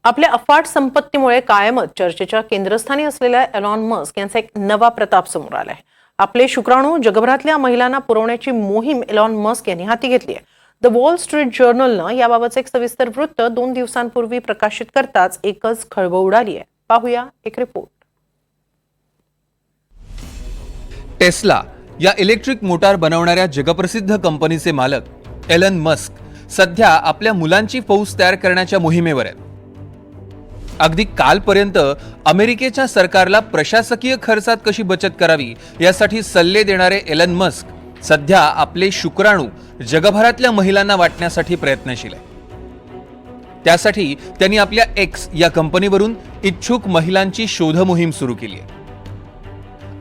आपल्या अफाट संपत्तीमुळे कायमच चर्चेच्या केंद्रस्थानी असलेल्या एलॉन मस्क यांचा एक नवा प्रताप समोर आलाय. आपले शुक्राणू जगभरातल्या महिलांना पुरवण्याची मोहीम एलॉन मस्क यांनी हाती घेतली आहे. द वॉल स्ट्रीट जर्नलनं याबाबतचं एक सविस्तर वृत्त 2 दिवसांपूर्वी प्रकाशित करताच एकच खळबळ उडाली आहे. पाहूया एक रिपोर्ट. टेस्ला या इलेक्ट्रिक मोटार बनवणाऱ्या जगप्रसिद्ध कंपनीचे मालक एलन मस्क सध्या आपल्या मुलांची फौज तयार करण्याच्या मोहिमेवर आहेत. अगदी कालपर्यंत अमेरिकेच्या सरकारला प्रशासकीय खर्चात कशी बचत करावी यासाठी सल्ले देणारे एलन मस्क सध्या आपले शुक्राणू जगभरातल्या महिलांना वाटण्यासाठी प्रयत्नशील आहे. त्यासाठी त्यांनी आपल्या एक्स या कंपनीवरून इच्छुक महिलांची शोध मोहीम सुरू केली आहे.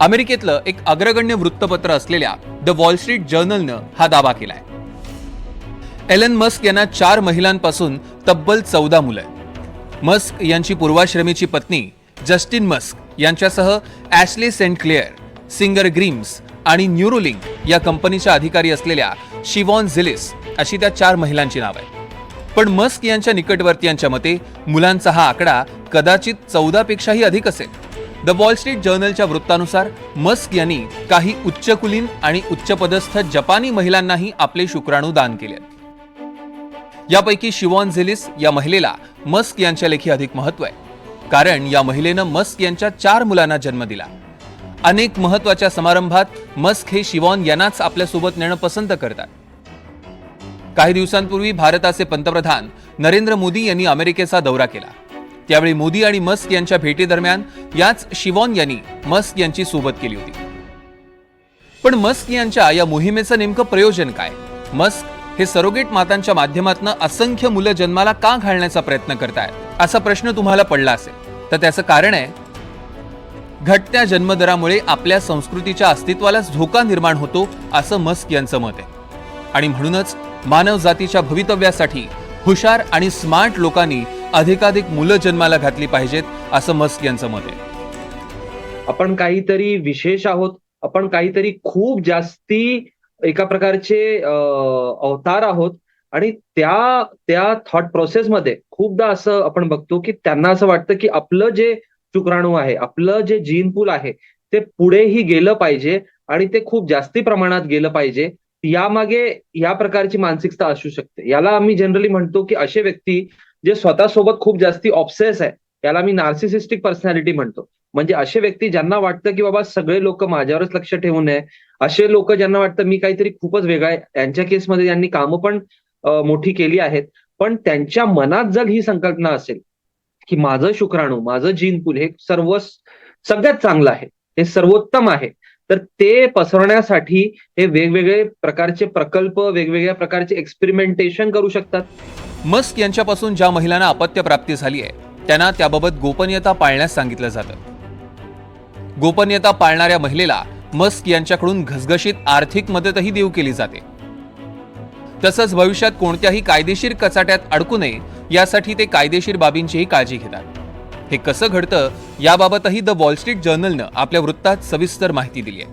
अमेरिकेतलं एक अग्रगण्य वृत्तपत्र असलेल्या द वॉल स्ट्रीट जर्नलनं हा दावा केलाय. एलन मस्क यांना 4 महिलांपासून तब्बल 14 मुलं आहेत. मस्क यांची पूर्वाश्रमीची पत्नी जस्टिन मस्क यांच्यासह ॲशले सेंट क्लेअर, सिंगर ग्रीम्स आणि न्यूरोलिंक या कंपनीच्या अधिकारी असलेल्या शिवॉन झिलिस अशी त्या 4 महिलांची नाव आहेत. पण मस्क यांच्या निकटवर्तीयांच्या मते मुलांचा हा आकडा कदाचित 14 पेक्षाही अधिक असेल. द वॉल स्ट्रीट जर्नलच्या वृत्तानुसार मस्क यांनी काही उच्चकुलीन आणि उच्चपदस्थ जपानी महिलांनाही आपले शुक्राणू दान केले. यापैकी शिवॉन झिलिस या महिलेला मस्क यांच्या लेखी अधिक महत्व आहे, कारण या महिलेनं मस्क यांच्या 4 मुलांना जन्म दिला. अनेक महत्वाच्या समारंभात मस्क हे शिवॉन यांनाच आपल्यासोबत नेणं पसंत करतात. काही दिवसांपूर्वी भारताचे पंतप्रधान नरेंद्र मोदी यांनी अमेरिकेचा दौरा केला. त्यावेळी मोदी आणि मस्क यांच्या भेटीदरम्यान याच शिवॉन यांनी मस्क यांची सोबत केली होती. पण मस्क यांच्या या मोहिमेचं नेमकं प्रयोजन काय? मस्क हे सरोगेट मातांच्या माध्यमातून असंख्य मुलं जन्माला का घालण्याचा प्रयत्न करतायत असा प्रश्न तुम्हाला पडला असेल तर त्याचं कारण आहे घटत्या जन्मदरामुळे आपल्या संस्कृतीच्या अस्तित्वालाच धोका निर्माण होतो असं मस्क यांचं मत आहे. आणि म्हणूनच मानव जातीच्या भवितव्यासाठी हुशार आणि स्मार्ट लोकांनी अधिकाधिक मुलं जन्माला घातली पाहिजेत असं मस्क यांचं मत आहे. आपण काहीतरी विशेष आहोत, आपण काहीतरी खूप जास्ती एका प्रकारचे अवतार आहोत आणि त्या थॉट प्रोसेसमध्ये खूपदा असं आपण बघतो की त्यांना असं वाटतं की आपलं जे शुक्राणू आहे, आपलं जे जीन पूल आहे ते पुढेही गेलं पाहिजे आणि ते खूप जास्ती प्रमाणात गेलं पाहिजे. यामागे या प्रकारची मानसिकता असू शकते. याला आम्ही जनरली म्हणतो की असे व्यक्ती जे स्वतःसोबत खूप जास्ती ऑब्सेस आहे, याला मी नार्सिसिस्टिक पर्सनॅलिटी म्हणतो. म्हणजे असे व्यक्ती ज्यांना वाटतं की बाबा सगळे लोक माझ्यावरच लक्ष ठेवू नये, असे लोक ज्यांना वाटतं मी काहीतरी खूपच वेगळा आहे. यांच्या केसमध्ये यांनी कामं पण मोठी केली आहेत, पण त्यांच्या मनात जर ही संकल्पना असेल की माझं शुक्राणू, माझं जीन पूल हे सगळ्यात चांगलं आहे, हे सर्वोत्तम आहे, तर ते पसरवण्यासाठी हे वेगवेगळे प्रकारचे प्रकल्प, वेगवेगळ्या प्रकारचे एक्सपेरिमेंटेशन करू शकतात. मस्क यांच्यापासून ज्या महिलांना अपत्य प्राप्ती झाली आहे त्यांना त्याबाबत गोपनीयता पाळण्यास सांगितलं जातं. गोपनीयता पाळणाऱ्या महिलेला मस्क यांच्याकडून घसघशीत आर्थिक मदतही देऊ केली जाते. तसंच भविष्यात कोणत्याही कायदेशीर कचाट्यात अडकू नये यासाठी ते कायदेशीर बाबींचीही काळजी घेतात. हे कसं घडतं याबाबतही द वॉल स्ट्रीट जर्नलनं आपल्या वृत्तात सविस्तर माहिती दिली आहे.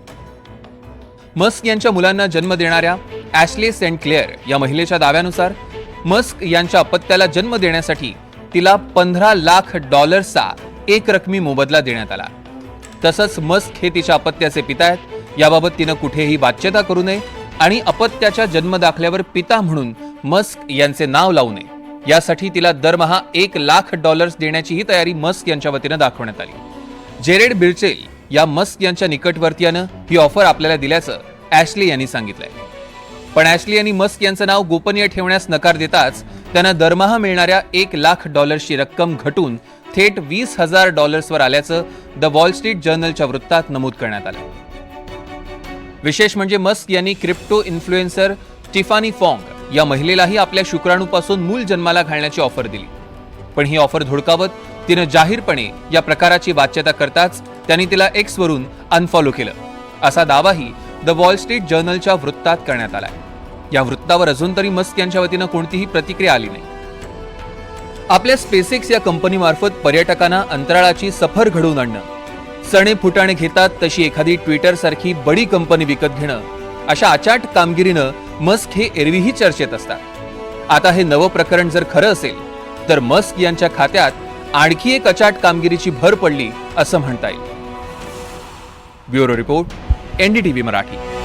मस्क यांच्या मुलांना जन्म देणाऱ्या ॲशले सेंट क्लेअर या महिलेच्या दाव्यानुसार मस्क यांच्या अपत्याला जन्म देण्यासाठी तिला $15 लाख एकरकमी मोबदला देण्यात आला. तसंच मस्क हे तिच्या अपत्याचे पिता आहेत, याबाबत तिनं कुठेही वाच्यता करू नये आणि अपत्याच्या जन्मदाखल्यावर पिता म्हणून मस्क यांचे नाव लावू नये यासाठी तिला दरमहा $1 लाख देण्याचीही तयारी मस्क यांच्या वतीनं दाखवण्यात आली. जेरेड बिर्चेल या मस्क यांच्या निकटवर्तीयानं ही ऑफर आपल्याला दिल्याचं ॲशले यांनी सांगितलंय. पण ॲशले यांनी मस्क यांचं नाव गोपनीय ठेवण्यास नकार देताच त्यांना दरमहा मिळणाऱ्या $1 लाख ची रक्कम घटून थेट $20,000 वर आल्याचं द वॉल स्ट्रीट जर्नलच्या वृत्तात नमूद करण्यात आलं. विशेष म्हणजे मस्क यांनी क्रिप्टो इन्फ्लुएन्सर टिफानी फॉंग या महिलेलाही आपल्या शुक्राणूपासून मूल जन्माला घालण्याची ऑफर दिली. पण ही ऑफर धुडकावत तिनं जाहीरपणे या प्रकाराची वाच्यता करताच त्यांनी तिला एक्स वरून अनफॉलो केलं असा दावाही द वॉल स्ट्रीट जर्नलच्या वृत्तात करण्यात आलाय. या वृत्तावर अजून तरी मस्क यांच्या वतीनं कोणतीही प्रतिक्रिया आली नाही. आपल्या स्पेसएक्स या कंपनीमार्फत पर्यटकांना अंतराळाची सफर घडवून आणणं, सणे फुटाणे घेतात तशी एखादी ट्विटर सारखी बडी कंपनी विकत घेणं, अशा अचाट कामगिरीनं मस्क हे एरवीही चर्चेत असतात. आता हे नवं प्रकरण जर खरं असेल तर मस्क यांच्या खात्यात आणखी एक अचाट कामगिरीची भर पडली असं म्हणता येईल. Bureau report, NDTV Marathi.